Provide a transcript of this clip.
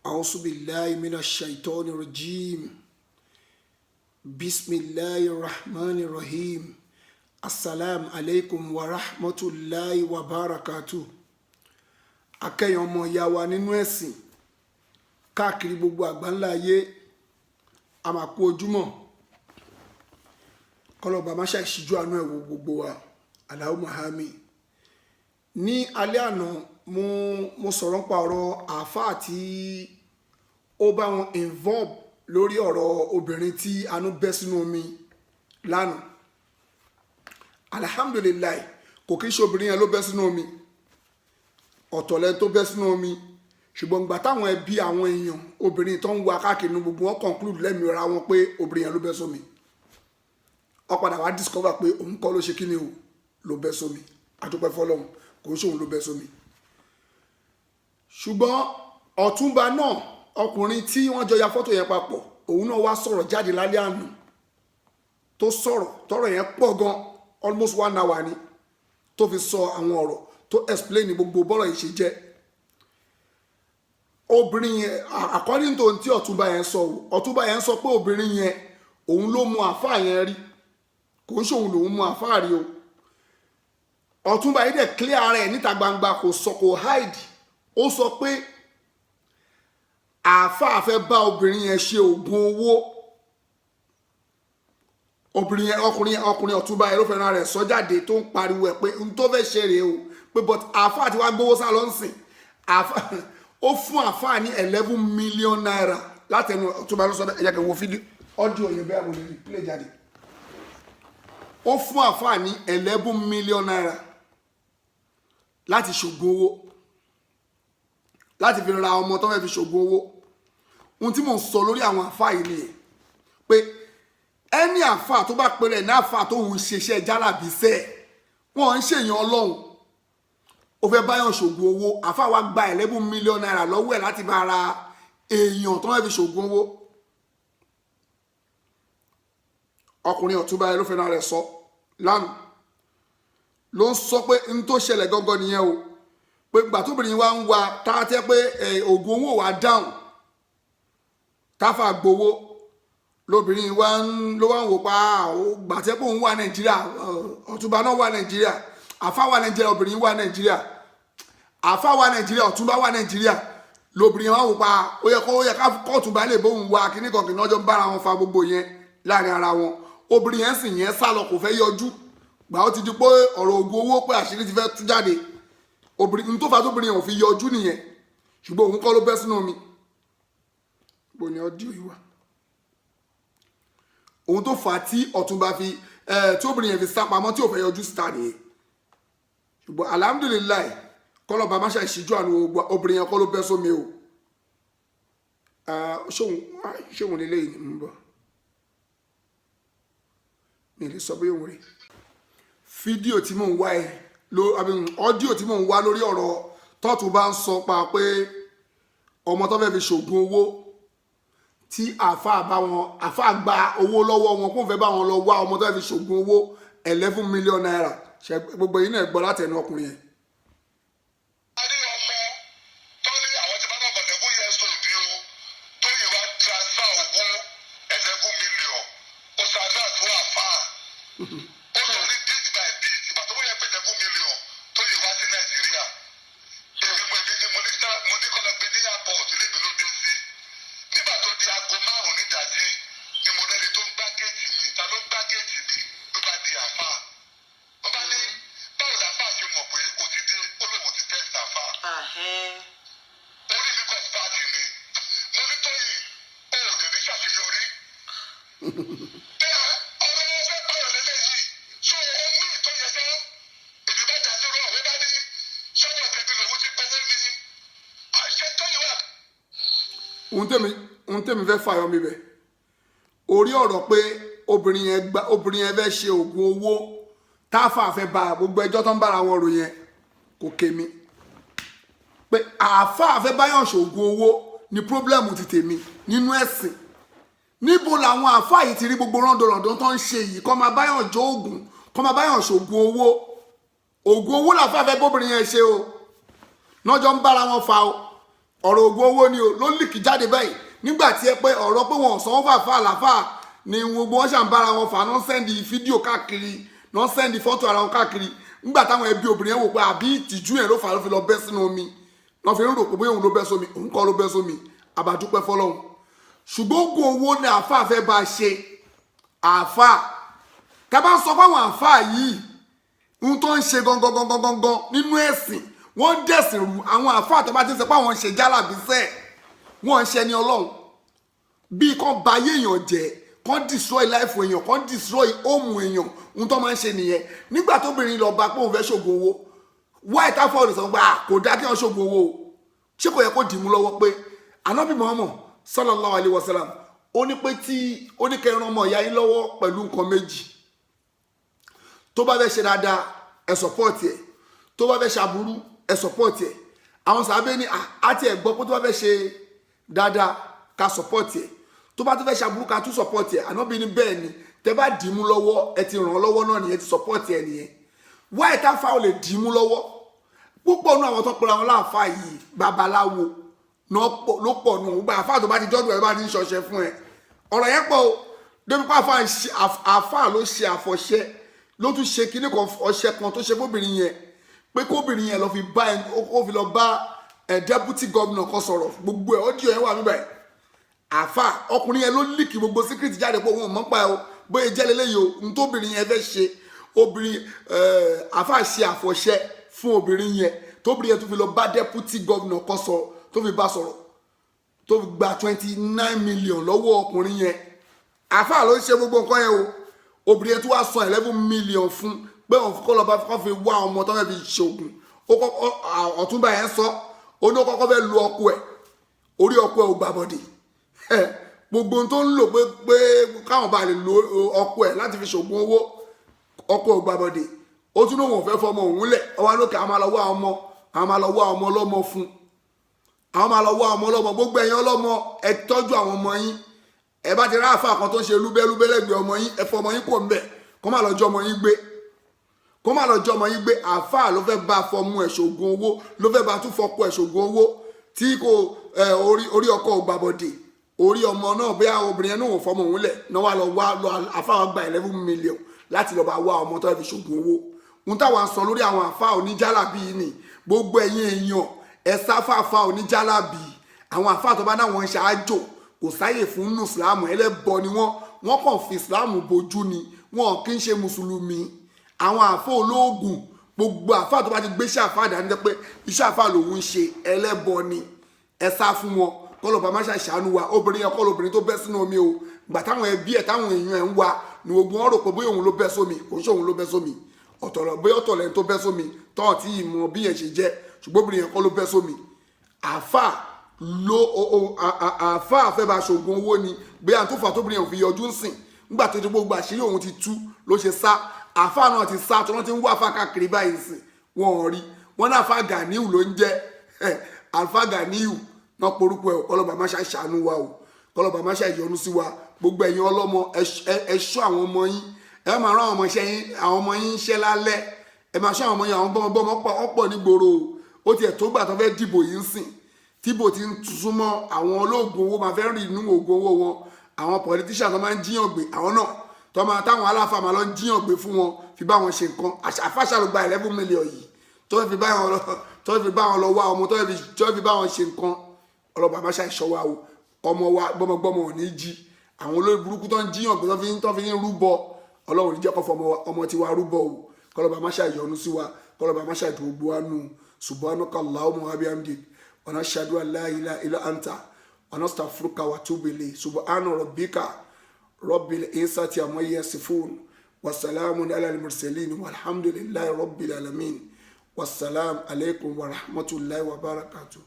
أعوذ بالله من الشيطان الرجيم بسم الله الرحمن الرحيم السلام عليكم ورحمة الله وبركاته. akẹ́yìn ọmọ ìyá wa nínú ẹ̀sìn káàkiri gbogbo àgbáńlá ayé a máa kú ojúmọ́ kọlọ́ba má ṣe ìṣíjú àánú ẹ̀ wo gbogbo wa Allahumma àmín. ní alẹ́ àná mo sọ̀rọ̀ nípa ọ̀rọ̀ àáfàá tí ó bá wọn involve lórí ọ̀rọ̀ obìnrin tí anú bẹ́ sínú omi lánàá. alhamdulilayi kò kí ń ṣe obìnrin yẹn ló bẹ́ sínú omi, ọ̀tọ̀lẹ́ tó bẹ́ sínú omi, ṣùgbọ́n gbà táwọn ẹbí àwọn èèyàn obìnrin tó ń wá káàkiri ní gbogbo wọn conclude lẹ́mìí ra wọn pé obìnrin yẹn ló bẹ́ sómi. Ó padà wá discover pé òun kọ́ ló ṣe kí ni o ló bẹ́ sómi, àdúpẹ́ fọlọ́run kò ń ṣe òun ló bẹ́ sómi. ṣùgbọ́n ọ̀túnba náà ọkùnrin tí wọ́n jọ ya fọ́tò yẹn papọ̀ òun náà wá sọ̀rọ̀ jáde lálẹ́ àná tó sọ̀rọ̀ tọ́rọ̀ yẹn pọ̀ gan almost 1 hour ni tó fi sọ àwọn ọ̀rọ̀ tó explain gbogbo bọ́rọ̀ yìí ṣe jẹ́. obìnrin yẹn according to ohun tí ọ̀túnba yẹn sọ ọ̀túnba yẹn sọ pé obìnrin yẹn òun ló mú àáfàá yẹn rí, kò ń ṣòun lòun mú àáfàá rí o. ọ̀túnba yìí dẹ̀ clear ara ẹ̀ níta gbangba, kò sọ kò hide. ó sọ pé àáfàá fẹ́ bá obìnrin yẹn ṣe oògùn owó. obìnrin yẹn ọkùnrin ọ̀túnba yẹn ló fẹ́ràn rẹ̀ sọ jáde tó ń pariwo ẹ̀ pé n tó fẹ́ ṣe rèé o pé but àáfàá ti wá gbowó sá lọ ń sìn. ó fún àáfàá ní 11 million naira látẹnu ọ̀túnba ló sọ bẹ́ẹ̀. ẹ jẹ́ kí n wo fídíò ọ́díò yẹn bẹ́ẹ̀ mo lè rí play jáde. ó fún àáfàá ní 11 million naira láti ṣògùn owó, láti fi ra ọmọ tó fẹ́ fi ṣògùn owó. ohun tí mò ń sọ lórí àwọn àáfàá yìí nìyẹn pé ẹni àáfàá tó bá pèrè ní àáfàá tó ń ṣiṣẹ́ jálàbí sẹ́ẹ̀ wọ́n ń ṣèyàn ọlọ́run. ó fẹ́ báyọ̀ ṣògùn owó, àáfàá wa gba 11 million naira lọ́wọ́ ẹ̀ láti bá ra èèyàn tó fẹ́ fi ṣògùn owó. ọkùnrin ọ̀túnba ẹ̀ ló fẹ́ náà rẹ̀ sọ lánàá ló ń sọ pé n tó ṣẹlẹ̀ gangan nìyẹn o, pé gbà tóbìnrin wa ń wa tá a tẹ́ pé oògùn owó wa dáhùn táfà gbowó lóbìnrin wa ló wá ń wò pa gbà tẹ́ pé òun wà Nàìjíríà, ọ̀túnba náà wà Nàìjíríà, àfà wà Nàìjíríà, obìnrin wà Nàìjíríà, àfà wà Nàìjíríà, ọ̀túnba wà Nàìjíríà. lóbìnrin wa wò pa ó yẹ ká kọ́ọ̀túnba lè bóun wá kíní kan kìnnà ọjọ́ ń bára wọn fa gbogbo yẹn láàrin ara wọn. obìnrin yẹn sì yẹn sá lọ kò fẹ́ yọjú gbà ó ti di pé ọ̀rọ̀ oògùn owó pé àṣírí ti fẹ́ tú jáde. obìnrin tó fà tóbìnrin yẹn ò fi yọjú nìyẹn, ṣùgbọ́n òun kọ́ ló bẹ́ sínú omi. bó ni ọdíò yìí wà ohun tó fà á tí ọ̀túnba fi tí obìnrin yẹn fi sá pamọ́ tí ò fẹ́ yọjú síta nìyẹn. ṣùgbọ́n alhamdulilayi kọ́lọ́ba má ṣe ìṣíjú àánú obìnrin yẹn kọ́ ló bẹ́ sómi o. ṣóun lélẹ́yìn ń bọ̀ mi lè sọ bóyá òun rè. fídíò tí mò ń wá ẹ ọ́díò tí mò ń wá lórí ọ̀rọ̀ tọ́tù bá ń sọ pa pé ọmọ tó fẹ́ fi ṣògùn owó tí àáfàá gba owó lọ́wọ́ wọn kó fẹ́ bá wọn lọ wá ọmọ tó fẹ́ fi ṣògùn owó 11 million naira. ṣe gbogbo yìí náà gbọ́ látẹnu ọkùnrin yẹn. ohun tèmi fẹ́ fàyọ mi bẹ̀ orí ọ̀rọ̀ pé obìnrin yẹn fẹ́ ṣe oògùn owó táfà fẹ́ ba gbogbo ẹjọ́ tó ń bára wọn rò yẹn kò kémi pé àáfàá fẹ́ báyọ̀ ṣoògùn owó ni pírọ́blẹ́mù ti tèmi nínú ẹ̀sìn. níbo làwọn àáfàá yìí ti rí gbogbo rọ́ndọ̀rọ̀dọ̀ tó ń ṣe yìí kọ́ máa báyọ̀ jó oògùn kọ́ máa báyọ̀ ṣoògùn owó. oògùn owó làáfàá fẹ́ bóbìnrin yẹn ṣe o lọ́jọ́ ń bára wọn fa o ọ̀rọ̀ ògùn owó ni o ló líkì jáde báyìí nígbà tí ẹ pé ọ̀rọ̀ pé wọn ò sanwó fàáfà àlàáfà ni gbogbo wọn ṣàǹbára wọn fà náà sẹ́ndì fídíò káàkiri náà sẹ́ndì fọ́tò ara wọn káàkiri nígbà táwọn ẹbí obìnrin yẹn wò pé àbí ìtìjú yẹn ló fà ló fi lọ bẹ́ sínú omi náà fi ń rò pé bóyá òun ló bẹ́ sómi òun kọ́ ló bẹ́ sómi àbádúpẹ́ fọlọ́hún ṣùgbọ́n ògùn owó ni àáfàá fẹ́ bá a ṣe àáfàá tá bá sọ fáwọn àáfàá yìí ohun tó ń ṣe gangan nínú ẹ̀sìn wọ́n dẹ̀sìn rú àwọn àáfàá tó bá ti sọ pé àwọn ń ṣe jálàbí sẹ́ẹ̀ wọ́n ń ṣe ní ọlọ́run bí kan ba ayé èèyàn jẹ́ kan destroy life èèyàn kan destroy home èèyàn ohun tó máa ń ṣe nìyẹn nígbà tóbìnrin lọ bá pé òun fẹ́ ṣògùn owó wáyé táfọ́ ọ̀rẹ́ sọ pé kò dá kí wọ́n ṣògùn owó ṣé kò yẹ kó dìímú lọ́wọ́ pé Ànábì Muhammad sallallahu alayhi wa sallam ó ní pé tí ó ní kẹrin ọmọ ìyá yín lọ́wọ́ pẹ̀lú nǹkan méjì tó bá fẹ́ ṣe dáadáa ẹ support ẹ tó bá fẹ́ ṣàbúrú ẹ support ẹ àwọn sàbẹ ní àti ẹ gbọ́ pé tó bá fẹ́ ṣe dáadáa ká support ẹ tó bá tó fẹ́ ṣàbúrú ká tún support ẹ Ànábì ní bẹ́ẹ̀ ni tẹ bá dìímú lọ́wọ́ ẹ ti ràn án lọ́wọ́ náà nìyẹn ti support ẹ nìyẹn wá ìta fa ò lè dìímú lọ́wọ́ púpọ̀ nínú àwọn tó pera wọn láàfáà yìí babaláwo ló pọ̀ nù gbogbo àfáà tó bá ti jọ́dún ẹ bá ti ń ṣọṣẹ fún ẹ ọ̀rọ̀ yẹn pọ̀ o débi pé àfáà ló ṣe àfọ̀ṣẹ ló tún ṣe kíní kan ọṣẹ kan tó ṣe fóbìnrin yẹn pé kóbìnrin yẹn lọ fi bá ó fi lọ bá deputy governor kan sọ̀rọ̀ gbogbo ẹ̀ ọ́díò yẹn wà níbẹ̀ àfáà ọkùnrin yẹn ló líkì gbogbo secret jáde pé òun ò mọ̀ pa ẹ o bóyá jẹ́ lélẹ́yìí o n tóbìnrin yẹn fẹ́ ṣe obìnrin àfáà ṣe àfọ̀ṣẹ fún obìnrin yẹn tóbìnrin yẹn tó fi lọ bá deputy governor kan sọ tó fi bá sọ̀rọ̀ tó fi gba 29 million lọ́wọ́ ọkùnrin yẹn àfáà ló ń ṣe gbogbo nǹkan yẹn o obìnrin yẹn tó wá san 11 million fún pé òun kọ́ lọ bá kọ́ fi wá ọmọ tó fẹ́ fi ṣoògùn ọ̀túnba yẹn sọ ó ní kọ́kọ́ fẹ́ lu ọkọ ẹ̀ orí ọkọ ẹ̀ ò gbàbọ̀dì gbogbo ohun tó ń lò pé káwọn bá lè lo ọkọ ẹ̀ láti fi ṣoògùn owó ọkọ ẹ̀ ò gbàbọ̀dì ó tún lóun ò fẹ́ fọmọ òun lẹ̀ ọwọ́ lókè àwọn máa lọ wá ọmọ ọlọ́mọ fún àwọn máa lọ wá ọmọ ọlọ́mọ gbogbo ẹ̀yin ọlọ́mọ ẹ tọ́jú àwọn ọmọ yín ẹ bá ti rá àfáà kan tó ń ṣe lúbẹ́lúbẹ́ lẹ́gbẹ̀ẹ́ ọmọ yín ẹ fọ ọmọ yín kò ń bẹ̀ kó má lọ jọ ọmọ yín gbé àfáà ló fẹ́ bá fọmú ẹ̀ ṣògùn owó ló fẹ́ bá tún fọkọ ẹ̀ ṣògùn owó tí kò orí ọkọ ò gbàbọ̀dè orí ọmọ náà bí obìnrin yẹn náà ò fọmọ òun lẹ̀ náà wà lọ àfáà gba 11 million láti lọ bá wá ọmọ tó fi ṣògùn owó ń táwa sọ lórí àwọn àfáà oníjálàbí yìí ni gbogbo ẹ̀yin èèyàn ẹ sáfàfà oníjálàbí àwọn àfáà tó bá náà wọn ṣáájò kò sáyè fún nù ìsìláàmù ẹlẹ́bọ ni wọ́n kàn fi ìsìláàmù bojú ni wọn kì í ṣe mùsùlùmí àwọn àfáà olóògùn gbogbo àfáà tó bá ti gbé iṣẹ́ àfáà dání jẹ́ pé iṣẹ́ àfáà lòun ń ṣe ẹlẹ́bọ ni ẹ sá fún wọn kọlọ̀bà má ṣàṣàánú wa obìnrin yẹn kọlọ̀ obìnrin tó bẹ́ sínú omi o gbà táwọn ẹbí ẹ̀ táwọn èèyàn ẹ̀ ń wa ni ogun ọ̀rọ̀ pé bóyá òun ló bẹ́ sómi kò ń ṣe òun ló bẹ́ sómi ọ̀tọ̀lọ̀ bóyá ọ̀tọ̀ lẹ́ni tó bẹ́ sómi tọ́ọ̀ tí ìmọ̀ bí yẹn ṣe jẹ́ ṣùgbọ́n obìnrin yẹn kọ́ ló bẹ́ sómi àfáà fẹ́ bá ṣògùn owó ni bóyá tó fà tóbìnrin yẹn ò fi yọjú ń sìn nígbà tó ti gbogbo àṣírí òun ti tú ló ṣe sá àfáà náà ti sá tó wọ́n ti ń wá àfáà káàkiri báyìí sìn wọ́n ò rí wọ́n náà àfáà Ganiu ló ń jẹ́ àfáà Ganiu náà porúkọ ẹ̀ kọlọ́ba má ṣe ṣàánú wa o kọlọ́ba má ṣe ìyọnu sí wa gbogbo ẹ̀yin ọlọ́mọ ẹ ṣọ́ àwọn ọmọ yín ẹ máa rán àwọn ọmọ yín iṣẹ́ lálẹ́ ẹ máa ṣọ́ àwọn ọmọ yín àwọn bọ́mọbọ́mọ ọ̀pọ̀ nígboro ó tiẹ̀ tó gbà tó fẹ́ dìbò yìí ń sìn tíbò ti ń súnmọ́ àwọn olóògùn owó máa fẹ́ rìn inú ògùn owó wọn àwọn politician tó máa ń jíyàn gbé àwọn náà tó máa táwọn aláfa máa lọ jíyàn gbé fún wọn fi bá wọn ṣe nǹkan àfàṣà ló gba 11 million yìí tó fi bá wọn lọ wá ọmọ tó fi bá wọn ṣe nǹkan ọlọ́ba má ṣàìṣọ́ wa o ọmọ wa gbọ́mọgbọ́mọ ò ní jí àwọn olórí burúkú tó ń jíyàn gbé tó fi ń rúbọ ọlọ́run ní jẹ́ kó fọmọ ọmọ tiwa rúbọ o kọlọ́ba má ṣàìyọnu sí wa kọlọ́ba má ṣàìdúgbò wa nù subhanaka Allahumma wa bihamdik wa nashhadu an la ilaha illa anta wa nastaghfiruka wa atubu ilayk subhana rabbika rabbil izzati amma yasifun wa salamun ala al-mursalin walhamdulillahi rabbil alamin wassalamu alaikum wa rahmatullahi wa barakatuh.